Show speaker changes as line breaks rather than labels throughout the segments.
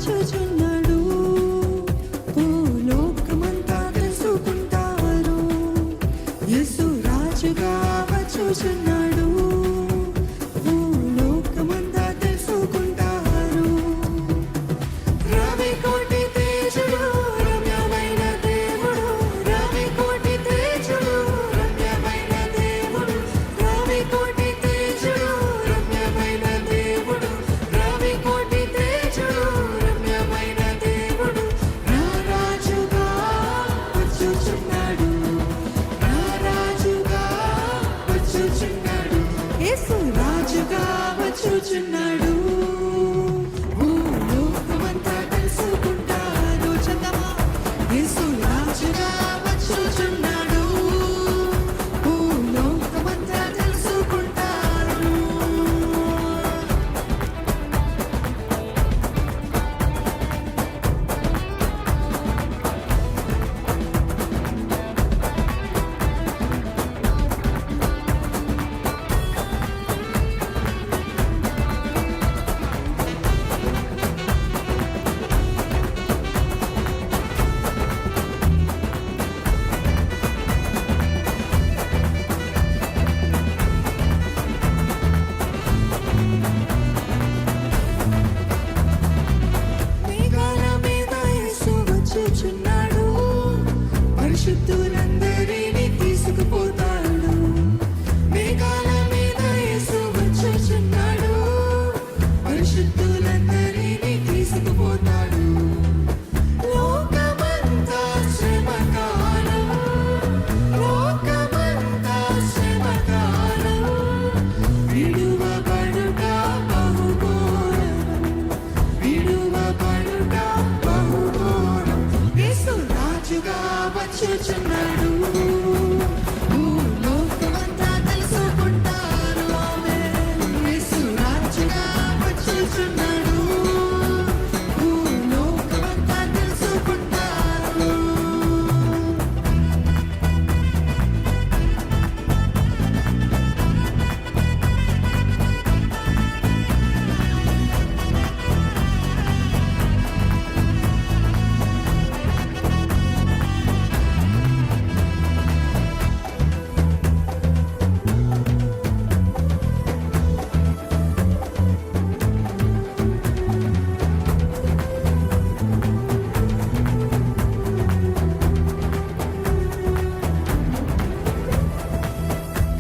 వచ్చుచున్నాడు. భూలోకమంతా తెలుసుకుంటారు. యేసు రాజుగా వచ్చుచున్నాడు. భూలోకమంతా తెలుసుకుంటారు. రవి కోటి తేజుడు రమ్యమైన దేవుడు. రవి కోటి తేజుడు రమ్యమైన దేవుడు. రవి కోటి తేజుడు రమ్యమైన దేవుడు. రవి కోటి తేజుడు రమ్యమైన దేవుడు. రారాజుగా వచ్చుచున్నాడు. రారాజుగా వచ్చుచున్నాడు. యేసు రాజుగా వచ్చుచున్నాడు. భూలోకమంతా తెలుసుకుంటారు. చందమా యేసు రాజుగా వచ్చుచున్నాడు. భూలోకమంతా తెలుసుకుంటారు. మేఘాల మీద యేసు వచ్చుచున్నాడు. పరిశుద్ధులందరినీ తీసుకుపోతాడు. మేఘాల మీద యేసు వచ్చుచున్నాడు. పరిశుద్ధులందరినీ తీసుకుపోతాడు. లోకమంతా శ్రమకాలం. లోకమంతా శ్రమకాలం. విడువబడుట బహుఘోరం. విడువబడుట బహుఘోరం. యేసు రాజుగా వచ్చుచున్నాడు. భూలోకమంతా తెలుసుకుంటారు. ఆమేన్. యేసు రాజుగా వచ్చుచున్నాడు. భూలోకమంతా తెలుసుకుంటారు.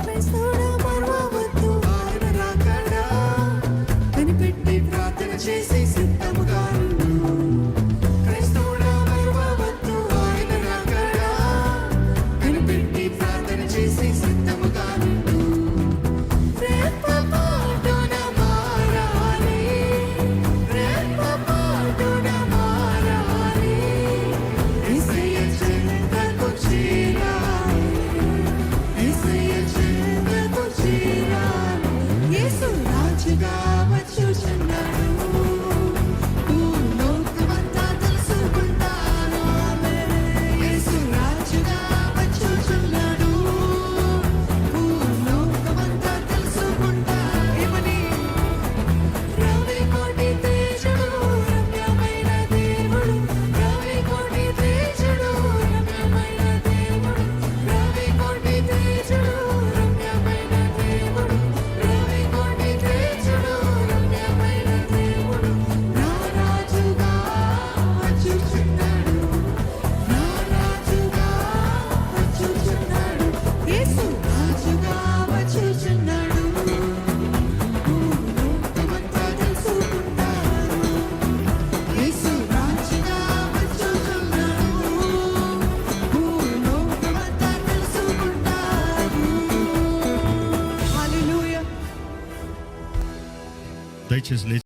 క్రైస్తవుడా మరువవద్దు ఆయన రాకడ. కనిపెట్టి ప్రార్థన చేసి సిద్ధముగా ఉండు. క్రైస్తవుడా మరువవద్దు ఆయన రాకడ. కనిపెట్టి ప్రార్థన చేసి సిద్ధముగా ఉండు. రెప్పపాటున మారాలి. రెప్పపాటున మారాలి. యేసయ్య చెంతకు చేరాలి. యేసయ్య చెంతకు చేరాలి. యేసు రాజుగా వచ్చుచున్నాడు. భూలోకమంతా తెలుసుకుంటారు. ఆమేన్. యేసు రాజుగా వచ్చుచున్నాడు. భూలోకమంతా తెలుసుకుంటారు. ఏమని? రవి కోటి తేజుడు రమ్యమైన దేవుడు. రవి కోటి తేజుడు రమ్యమైన దేవుడు. రవి కోటి తేజుడు రమ్యమైన దేవుడు. రవి కోటి తేజుడు రమ్యమైన దేవుడు. రారాజుగా వచ్చుచున్నాడు. రారాజుగా వచ్చుచున్నాడు. యేసు రాజుగా వచ్చుచున్నాడు. భూలోకమంతా తెలుసుకుంటారు. యేసు రాజుగా వచ్చుచున్నాడు. భూలోకమంతా తెలుసుకుంటారు. హల్లెలూయా.
దయచేసి లేచి